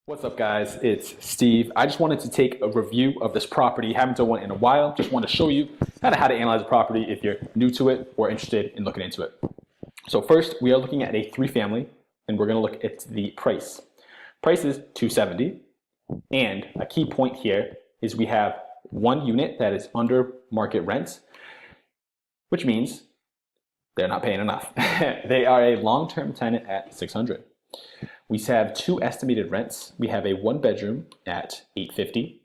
What's up, guys? It's Steve. I just wanted to take a review of this property. Haven't done one in a while. Just want to show you kind of how to analyze a property if you're new to it or interested in looking into it. So first, we are looking at a 3-family, and we're going to look at the price. Price is $270, and a key point here is we have one unit that is under market rent, which means they're not paying enough. They are a long-term tenant at $600. We have two estimated rents. We have a 1-bedroom at $850,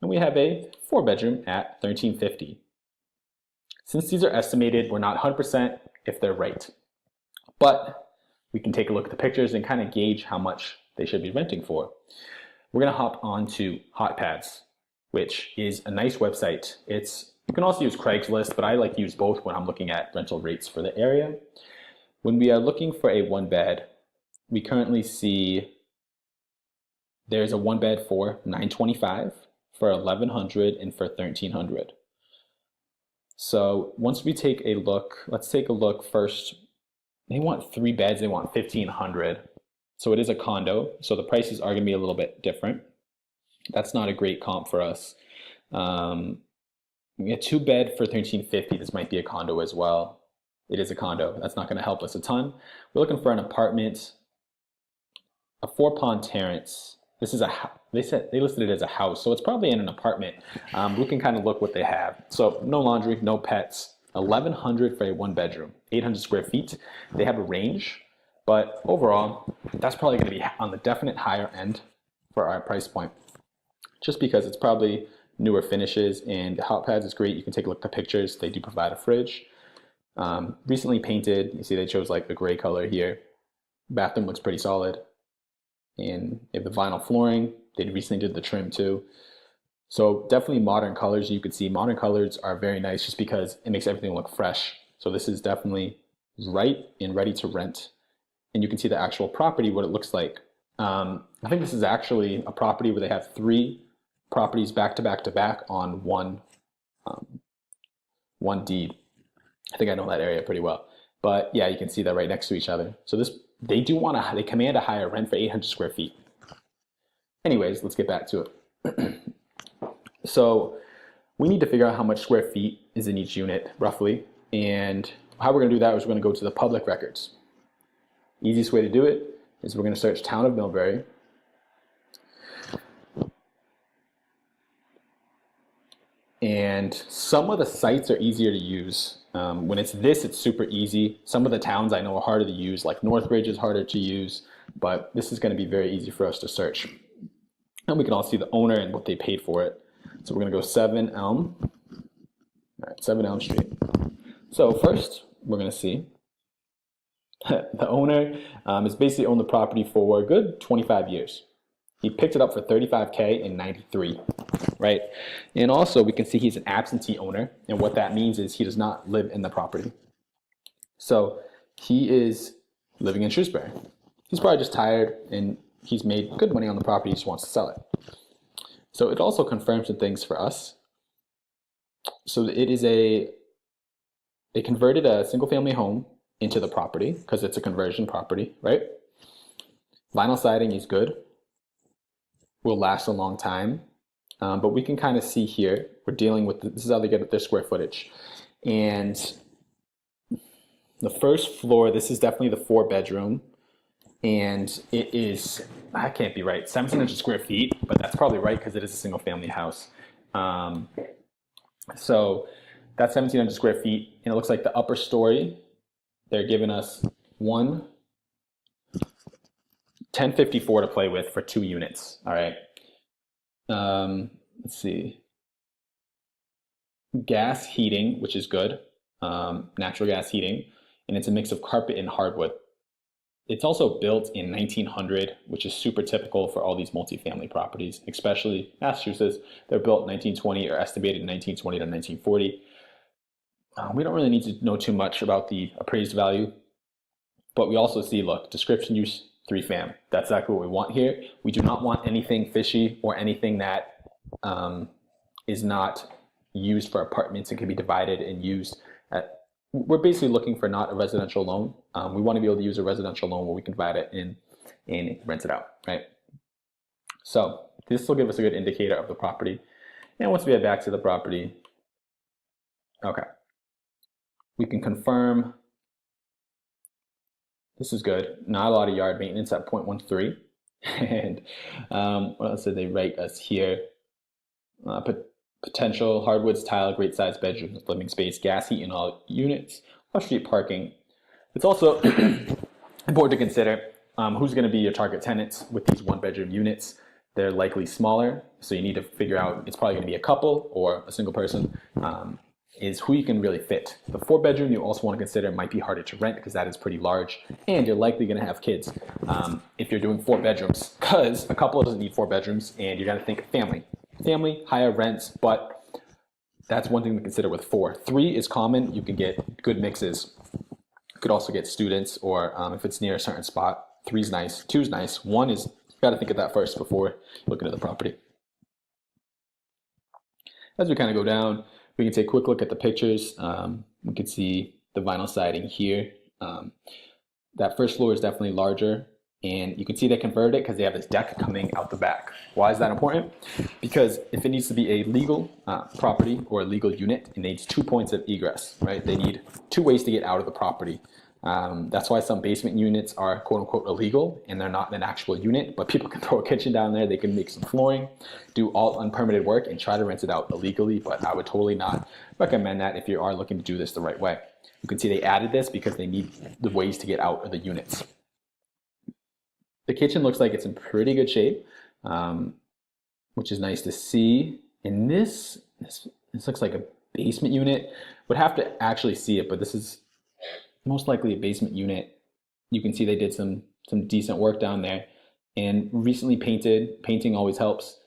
and we have a 4-bedroom at $1350. Since these are estimated, we're not 100% if they're right, but we can take a look at the pictures and kind of gauge how much they should be renting for. We're going to hop on to Hotpads, which is a nice website. You can also use Craigslist, but I like to use both when I'm looking at rental rates for the area. When we are looking for a 1-bed, we currently see there's a 1-bed for $925, for $1,100, and for $1,300. So once we take a look, let's take a look first. They want 3 beds, they want $1,500. So it is a condo, so the prices are gonna be a little bit different. That's not a great comp for us. We get 2-bed for $1,350. This might be a condo as well. It is a condo. That's not gonna help us a ton. We're looking for an apartment, a 4-pond terrace. This is they listed it as a house, so it's probably in an apartment. We can kind of look what they have. So no laundry, no pets, $1,100 for a 1-bedroom, 800 square feet. They have a range, but overall, that's probably going to be on the definite higher end for our price point, just because it's probably newer finishes, and the Hotpads is great. You can take a look at the pictures. They do provide a fridge. Recently painted. You see they chose like a gray color here. Bathroom looks pretty solid. And they have the vinyl flooring. They recently did the trim too. So definitely modern colors. You could see modern colors are very nice just because it makes everything look fresh. So this is definitely right and ready to rent. And you can see the actual property, what it looks like. I think this is actually a property where they have 3 properties back to back to back on one deed. I think I know that area pretty well. But yeah, you can see that right next to each other. So they command a higher rent for 800 square feet. Anyways, let's get back to it. So we need to figure out how much square feet is in each unit, roughly. And how we're gonna do that is we're gonna go to the public records. Easiest way to do it is we're gonna search Town of Millbury. And some of the sites are easier to use. When it's super easy. Some of the towns I know are harder to use, like Northbridge is harder to use, but this is going to be very easy for us to search. And we can all see the owner and what they paid for it. So we're going to go 7 Elm. All right, 7 Elm Street. So first, we're going to see the owner has basically owned the property for a good 25 years. He picked it up for $35K in '93, right? And also we can see he's an absentee owner, and what that means is he does not live in the property. So he is living in Shrewsbury. He's probably just tired and he's made good money on the property, he just wants to sell it. So it also confirms some things for us. So it is they converted a single family home into the property because it's a conversion property, right? Vinyl siding is good. Will last a long time, but we can kind of see here we're dealing with this is how they get their square footage. And the first floor, this is definitely the 4-bedroom, and it is, I can't be right, 1,700 square feet, but that's probably right because it is a single family house. So that's 1,700 square feet, and it looks like the upper story they're giving us 1054 to play with for 2 units. All right. Let's see. Gas heating, which is good. Natural gas heating, and it's a mix of carpet and hardwood. It's also built in 1900, which is super typical for all these multifamily properties, especially Massachusetts. They're built in 1920 or estimated in 1920 to 1940. We don't really need to know too much about the appraised value, but we also see, look, description use 3-fam. That's exactly what we want here. We do not want anything fishy or anything that is not used for apartments and can be divided and used. We're basically looking for not a residential loan. We want to be able to use a residential loan where we can divide it and rent it out, right? So this will give us a good indicator of the property. And once we head back to the property, okay, we can confirm this is good. Not a lot of yard maintenance at 0.13. And what else did they write us here? Potential hardwoods, tile, great size bedroom, living space, gas heat in all units, off-street parking. It's also important to consider who's going to be your target tenants with these one-bedroom units. They're likely smaller, so you need to figure out, it's probably going to be a couple or a single person, is who you can really fit. The 4-bedroom you also want to consider might be harder to rent because that is pretty large, and you're likely going to have kids if you're doing 4 bedrooms, because a couple doesn't need 4 bedrooms, and you're going to think family. Family, higher rents, but that's one thing to consider with 4. 3 is common. You can get good mixes. You could also get students, or if it's near a certain spot. 3 is nice. 2 is nice. 1 is, you got to think of that first before looking at the property. As we kind of go down, we can take a quick look at the pictures. We can see the vinyl siding here. That first floor is definitely larger. And you can see they converted it because they have this deck coming out the back. Why is that important? Because if it needs to be a legal property or a legal unit, it needs 2 points of egress, right? They need 2 ways to get out of the property. That's why some basement units are quote unquote illegal and they're not an actual unit, but people can throw a kitchen down there, they can make some flooring, do all unpermitted work and try to rent it out illegally, but I would totally not recommend that if you are looking to do this the right way. You can see they added this because they need the ways to get out of the units. The kitchen looks like it's in pretty good shape, which is nice to see. And this looks like a basement unit. Would have to actually see it, but this is most likely a basement unit. You can see they did some decent work down there and recently painted. Painting always helps.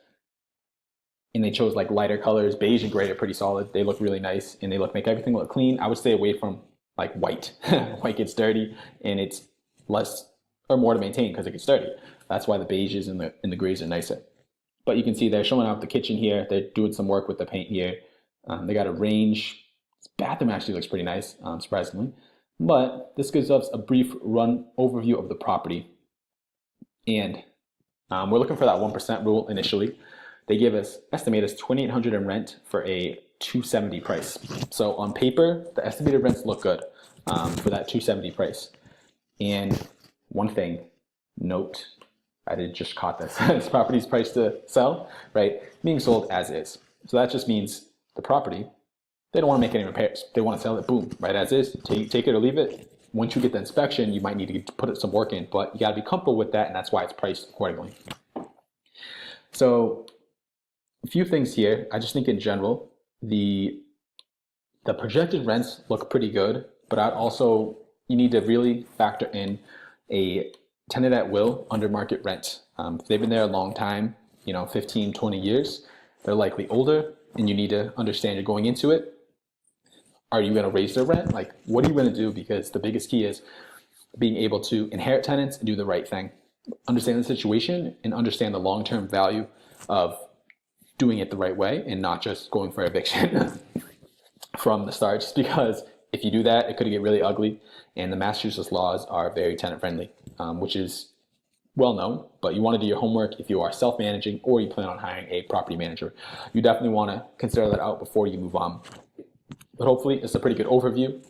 And they chose like lighter colors. Beige and gray are pretty solid. They look really nice and they make everything look clean. I would stay away from like white. White gets dirty and it's less or more to maintain because it gets dirty. That's why the beiges and the grays are nicer. But you can see they're showing off the kitchen here. They're doing some work with the paint here. They got a range. This bathroom actually looks pretty nice, surprisingly. But this gives us a brief run overview of the property. And we're looking for that 1% rule initially. They give us, estimate us $2,800 in rent for a $270 price. So on paper, the estimated rents look good for that $270 price. And one thing, note, I just caught this. This property is priced to sell, right? Being sold as is. So that just means the property, they don't want to make any repairs. They want to sell it, boom, right as is. Take it or leave it. Once you get the inspection, you might need to put some work in, but you got to be comfortable with that, and that's why it's priced accordingly. So a few things here. I just think in general, the projected rents look pretty good, but you need to really factor in a tenant at will under market rent. If they've been there a long time, 15, 20 years, they're likely older, and you need to understand you're going into it. Are you going to raise their rent? Like, what are you going to do? Because the biggest key is being able to inherit tenants and do the right thing. Understand the situation and understand the long-term value of doing it the right way and not just going for eviction from the start, just because if you do that, it could get really ugly. And the Massachusetts laws are very tenant friendly, which is well known, but you want to do your homework if you are self-managing or you plan on hiring a property manager. You definitely want to consider that out before you move on. But hopefully it's a pretty good overview.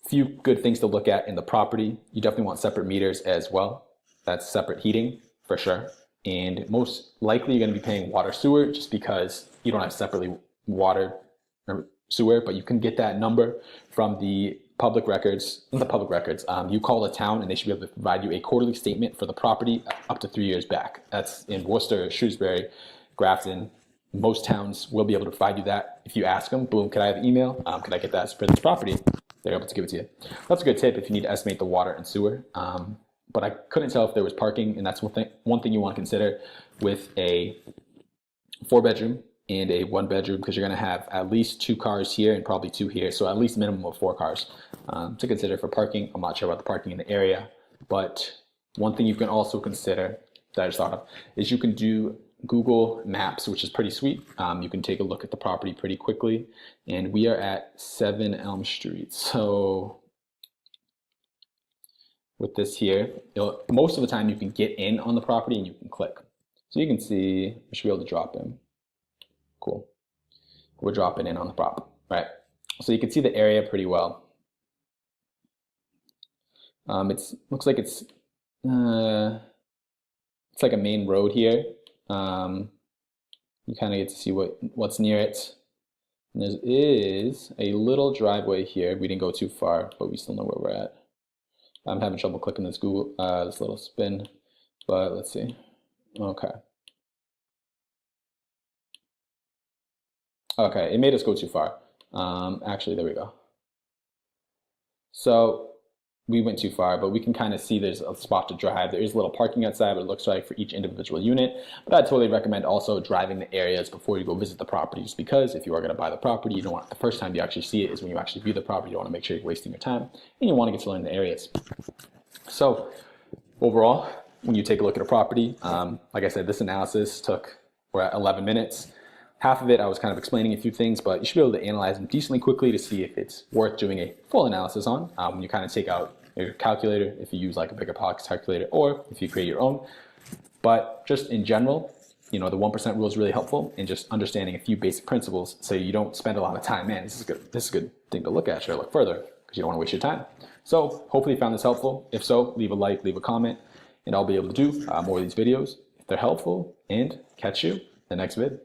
Few good things to look at in the property. You definitely want separate meters as well. That's separate heating for sure. And most likely you're going to be paying water sewer just because you don't have separately water or sewer, but you can get that number from the public records. In the public records, you call the town and they should be able to provide you a quarterly statement for the property up to 3 years back. That's in Worcester, Shrewsbury, Grafton. Most towns will be able to provide you that. If you ask them, boom, can I have an email? Can I get that for this property? They're able to give it to you. That's a good tip if you need to estimate the water and sewer. But I couldn't tell if there was parking, and that's one thing you want to consider with a 4-bedroom and a 1-bedroom, because you're going to have at least 2 cars here and probably 2 here, so at least a minimum of 4 cars to consider for parking. I'm not sure about the parking in the area, but one thing you can also consider that I just thought of is you can do Google Maps, which is pretty sweet. You can take a look at the property pretty quickly, and we are at 7 Elm Street. So with this here, most of the time you can get in on the property and you can click. So you can see, I should be able to drop in. Cool. We're dropping in on the prop, right? So you can see the area pretty well. Looks like it's like a main road here. You kind of get to see what's near it. And there is a little driveway here. We didn't go too far, but we still know where we're at. I'm having trouble clicking this this little spin, but let's see. Okay. Okay, it made us go too far. Actually, there we go. So we went too far, but we can kind of see there's a spot to drive. There is a little parking outside, but it looks like for each individual unit. But I'd totally recommend also driving the areas before you go visit the properties, because if you are going to buy the property, you don't want the first time you actually see it is when you actually view the property. You want to make sure you're wasting your time, and you want to get to learn the areas. So overall, when you take a look at a property, like I said, this analysis we're at 11 minutes. Half of it, I was kind of explaining a few things, but you should be able to analyze them decently quickly to see if it's worth doing a full analysis on. When you kind of take out your calculator, if you use like a bigger box calculator, or if you create your own. But just in general, the 1% rule is really helpful in just understanding a few basic principles so you don't spend a lot of time. Man, this is a good thing to look at. Should I look further? Because you don't want to waste your time. So hopefully you found this helpful. If so, leave a like, leave a comment, and I'll be able to do more of these videos if they're helpful, and catch you in the next vid.